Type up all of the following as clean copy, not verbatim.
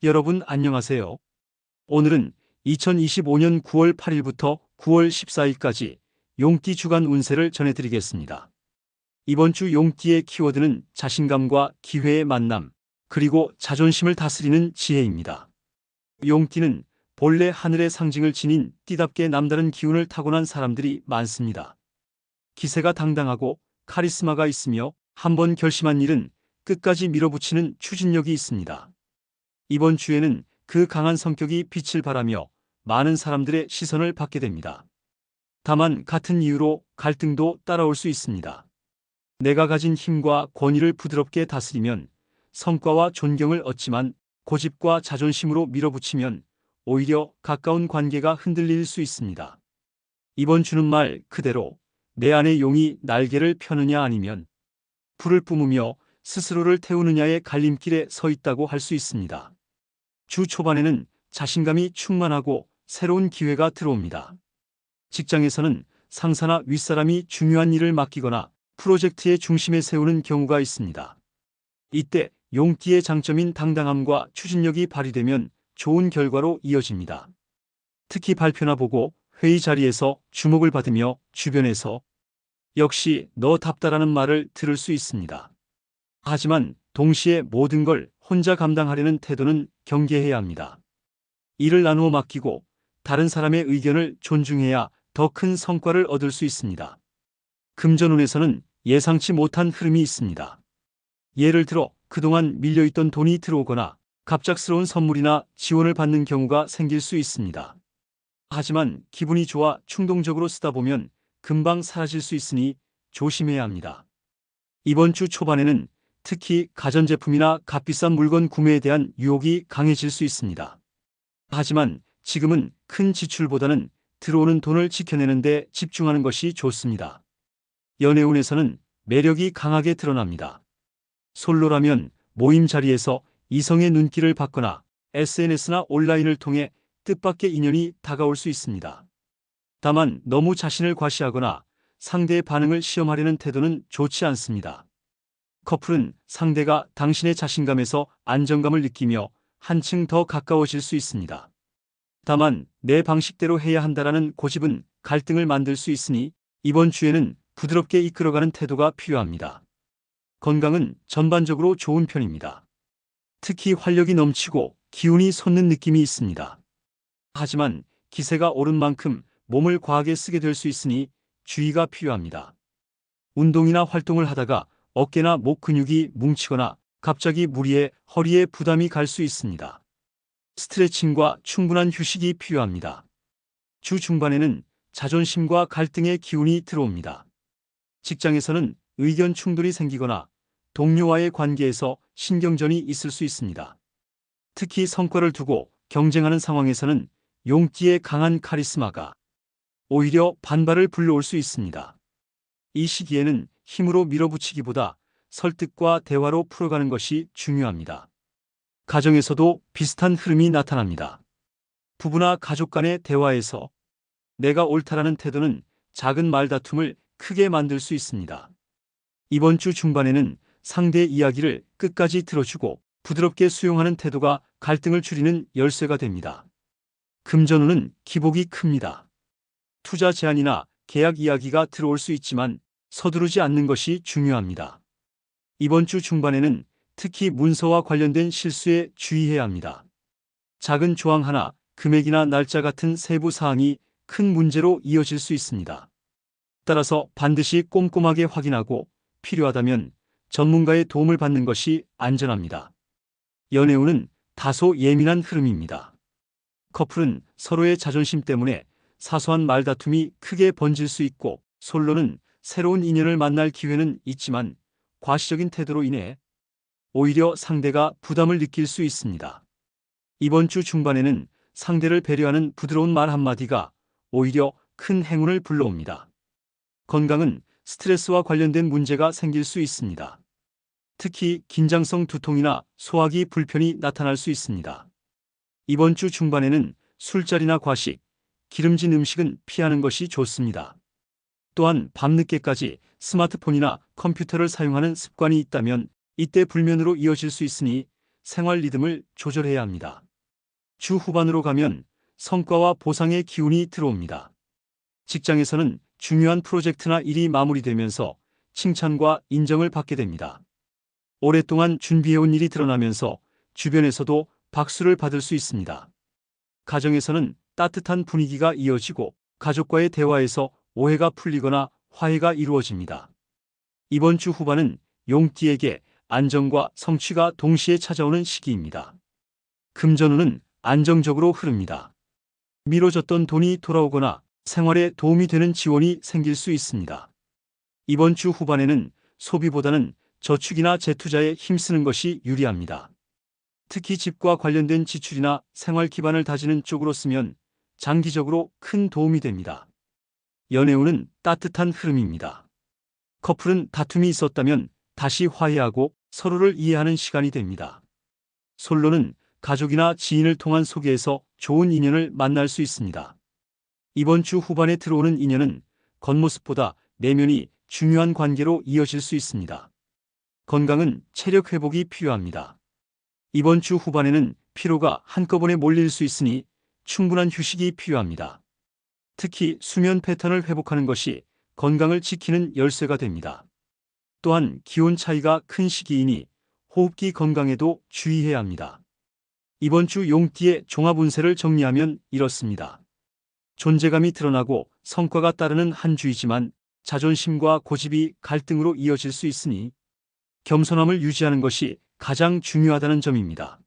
여러분 안녕하세요. 오늘은 2025년 9월 8일부터 9월 14일까지 용띠 주간 운세를 전해드리겠습니다. 이번 주 용띠의 키워드는 자신감과 기회의 만남, 그리고 자존심을 다스리는 지혜입니다. 용띠는 본래 하늘의 상징을 지닌 띠답게 남다른 기운을 타고난 사람들이 많습니다. 기세가 당당하고 카리스마가 있으며 한번 결심한 일은 끝까지 밀어붙이는 추진력이 있습니다. 이번 주에는 그 강한 성격이 빛을 발하며 많은 사람들의 시선을 받게 됩니다. 다만 같은 이유로 갈등도 따라올 수 있습니다. 내가 가진 힘과 권위를 부드럽게 다스리면 성과와 존경을 얻지만 고집과 자존심으로 밀어붙이면 오히려 가까운 관계가 흔들릴 수 있습니다. 이번 주는 말 그대로 내 안의 용이 날개를 펴느냐 아니면 불을 뿜으며 스스로를 태우느냐의 갈림길에 서 있다고 할 수 있습니다. 주 초반에는 자신감이 충만하고 새로운 기회가 들어옵니다. 직장에서는 상사나 윗사람이 중요한 일을 맡기거나 프로젝트의 중심에 세우는 경우가 있습니다. 이때 용띠의 장점인 당당함과 추진력이 발휘되면 좋은 결과로 이어집니다. 특히 발표나 보고 회의 자리에서 주목을 받으며 주변에서 역시 너답다라는 말을 들을 수 있습니다. 하지만 동시에 모든 걸 혼자 감당하려는 태도는 경계해야 합니다. 일을 나누어 맡기고 다른 사람의 의견을 존중해야 더 큰 성과를 얻을 수 있습니다. 금전운에서는 예상치 못한 흐름이 있습니다. 예를 들어 그동안 밀려있던 돈이 들어오거나 갑작스러운 선물이나 지원을 받는 경우가 생길 수 있습니다. 하지만 기분이 좋아 충동적으로 쓰다 보면 금방 사라질 수 있으니 조심해야 합니다. 이번 주 초반에는 특히 가전제품이나 값비싼 물건 구매에 대한 유혹이 강해질 수 있습니다. 하지만 지금은 큰 지출보다는 들어오는 돈을 지켜내는 데 집중하는 것이 좋습니다. 연애운에서는 매력이 강하게 드러납니다. 솔로라면 모임 자리에서 이성의 눈길을 받거나 SNS나 온라인을 통해 뜻밖의 인연이 다가올 수 있습니다. 다만 너무 자신을 과시하거나 상대의 반응을 시험하려는 태도는 좋지 않습니다. 커플은 상대가 당신의 자신감에서 안정감을 느끼며 한층 더 가까워질 수 있습니다. 다만 내 방식대로 해야 한다라는 고집은 갈등을 만들 수 있으니 이번 주에는 부드럽게 이끌어가는 태도가 필요합니다. 건강은 전반적으로 좋은 편입니다. 특히 활력이 넘치고 기운이 솟는 느낌이 있습니다. 하지만 기세가 오른 만큼 몸을 과하게 쓰게 될 수 있으니 주의가 필요합니다. 운동이나 활동을 하다가 어깨나 목 근육이 뭉치거나 갑자기 무리해 허리에 부담이 갈 수 있습니다. 스트레칭과 충분한 휴식이 필요합니다. 주 중반에는 자존심과 갈등의 기운이 들어옵니다. 직장에서는 의견 충돌이 생기거나 동료와의 관계에서 신경전이 있을 수 있습니다. 특히 성과를 두고 경쟁하는 상황에서는 용띠의 강한 카리스마가 오히려 반발을 불러올 수 있습니다. 이 시기에는 힘으로 밀어붙이기보다 설득과 대화로 풀어가는 것이 중요합니다. 가정에서도 비슷한 흐름이 나타납니다. 부부나 가족 간의 대화에서 내가 옳다라는 태도는 작은 말다툼을 크게 만들 수 있습니다. 이번 주 중반에는 상대의 이야기를 끝까지 들어주고 부드럽게 수용하는 태도가 갈등을 줄이는 열쇠가 됩니다. 금전운은 기복이 큽니다. 투자 제안이나 계약 이야기가 들어올 수 있지만 서두르지 않는 것이 중요합니다. 이번 주 중반에는 특히 문서와 관련된 실수에 주의해야 합니다. 작은 조항 하나, 금액이나 날짜 같은 세부 사항이 큰 문제로 이어질 수 있습니다. 따라서 반드시 꼼꼼하게 확인하고 필요하다면 전문가의 도움을 받는 것이 안전합니다. 연애운은 다소 예민한 흐름입니다. 커플은 서로의 자존심 때문에 사소한 말다툼이 크게 번질 수 있고 솔로는 새로운 인연을 만날 기회는 있지만 과시적인 태도로 인해 오히려 상대가 부담을 느낄 수 있습니다. 이번 주 중반에는 상대를 배려하는 부드러운 말 한마디가 오히려 큰 행운을 불러옵니다. 건강은 스트레스와 관련된 문제가 생길 수 있습니다. 특히 긴장성 두통이나 소화기 불편이 나타날 수 있습니다. 이번 주 중반에는 술자리나 과식, 기름진 음식은 피하는 것이 좋습니다. 또한 밤늦게까지 스마트폰이나 컴퓨터를 사용하는 습관이 있다면 이때 불면으로 이어질 수 있으니 생활 리듬을 조절해야 합니다. 주 후반으로 가면 성과와 보상의 기운이 들어옵니다. 직장에서는 중요한 프로젝트나 일이 마무리되면서 칭찬과 인정을 받게 됩니다. 오랫동안 준비해온 일이 드러나면서 주변에서도 박수를 받을 수 있습니다. 가정에서는 따뜻한 분위기가 이어지고 가족과의 대화에서 오해가 풀리거나 화해가 이루어집니다. 이번 주 후반은 용띠에게 안정과 성취가 동시에 찾아오는 시기입니다. 금전운은 안정적으로 흐릅니다. 미뤄졌던 돈이 돌아오거나 생활에 도움이 되는 지원이 생길 수 있습니다. 이번 주 후반에는 소비보다는 저축이나 재투자에 힘쓰는 것이 유리합니다. 특히 집과 관련된 지출이나 생활 기반을 다지는 쪽으로 쓰면 장기적으로 큰 도움이 됩니다. 연애운은 따뜻한 흐름입니다. 커플은 다툼이 있었다면 다시 화해하고 서로를 이해하는 시간이 됩니다. 솔로는 가족이나 지인을 통한 소개에서 좋은 인연을 만날 수 있습니다. 이번 주 후반에 들어오는 인연은 겉모습보다 내면이 중요한 관계로 이어질 수 있습니다. 건강은 체력 회복이 필요합니다. 이번 주 후반에는 피로가 한꺼번에 몰릴 수 있으니 충분한 휴식이 필요합니다. 특히 수면 패턴을 회복하는 것이 건강을 지키는 열쇠가 됩니다. 또한 기온 차이가 큰 시기이니 호흡기 건강에도 주의해야 합니다. 이번 주 용띠의 종합 운세를 정리하면 이렇습니다. 존재감이 드러나고 성과가 따르는 한 주이지만 자존심과 고집이 갈등으로 이어질 수 있으니 겸손함을 유지하는 것이 가장 중요하다는 점입니다.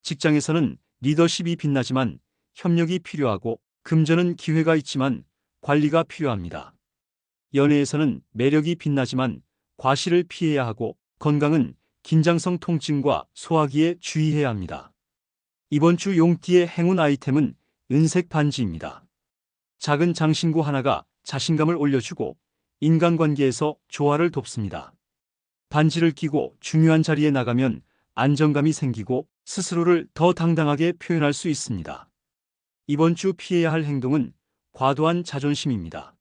직장에서는 리더십이 빛나지만 협력이 필요하고 금전은 기회가 있지만 관리가 필요합니다. 연애에서는 매력이 빛나지만 과실을 피해야 하고 건강은 긴장성 통증과 소화기에 주의해야 합니다. 이번 주 용띠의 행운 아이템은 은색 반지입니다. 작은 장신구 하나가 자신감을 올려주고 인간관계에서 조화를 돕습니다. 반지를 끼고 중요한 자리에 나가면 안정감이 생기고 스스로를 더 당당하게 표현할 수 있습니다. 이번 주 피해야 할 행동은 과도한 자존심입니다.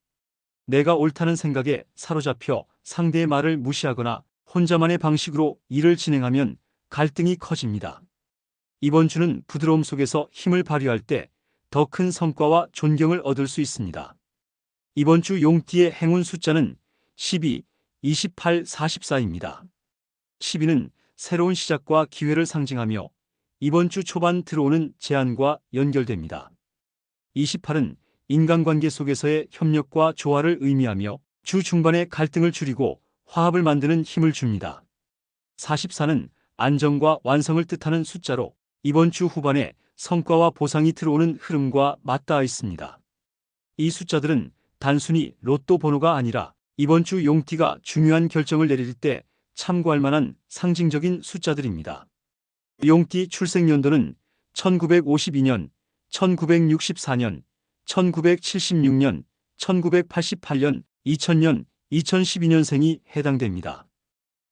내가 옳다는 생각에 사로잡혀 상대의 말을 무시하거나 혼자만의 방식으로 일을 진행하면 갈등이 커집니다. 이번 주는 부드러움 속에서 힘을 발휘할 때 더 큰 성과와 존경을 얻을 수 있습니다. 이번 주 용띠의 행운 숫자는 12, 28, 44입니다. 12는 새로운 시작과 기회를 상징하며 이번 주 초반 들어오는 제안과 연결됩니다. 28은 인간관계 속에서의 협력과 조화를 의미하며 주 중반에 갈등을 줄이고 화합을 만드는 힘을 줍니다. 44는 안정과 완성을 뜻하는 숫자로 이번 주 후반에 성과와 보상이 들어오는 흐름과 맞닿아 있습니다. 이 숫자들은 단순히 로또 번호가 아니라 이번 주 용띠가 중요한 결정을 내릴 때 참고할 만한 상징적인 숫자들입니다. 용띠 출생연도는 1952년, 1964년, 1976년, 1988년, 2000년, 2012년생이 해당됩니다.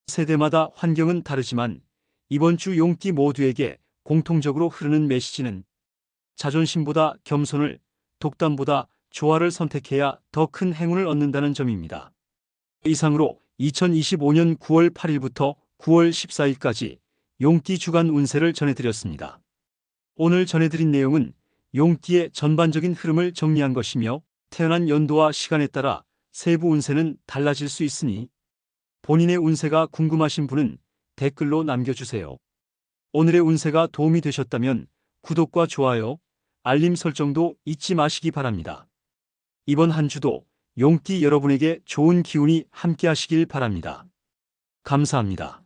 세대마다 환경은 다르지만 이번 주 용띠 모두에게 공통적으로 흐르는 메시지는 자존심보다 겸손을, 독담보다 조화를 선택해야 더 큰 행운을 얻는다는 점입니다. 이상으로 2025년 9월 8일부터 9월 14일까지 용띠 주간 운세를 전해드렸습니다. 오늘 전해드린 내용은 용띠의 전반적인 흐름을 정리한 것이며 태어난 연도와 시간에 따라 세부 운세는 달라질 수 있으니 본인의 운세가 궁금하신 분은 댓글로 남겨주세요. 오늘의 운세가 도움이 되셨다면 구독과 좋아요, 알림 설정도 잊지 마시기 바랍니다. 이번 한 주도 용띠 여러분에게 좋은 기운이 함께 하시길 바랍니다. 감사합니다.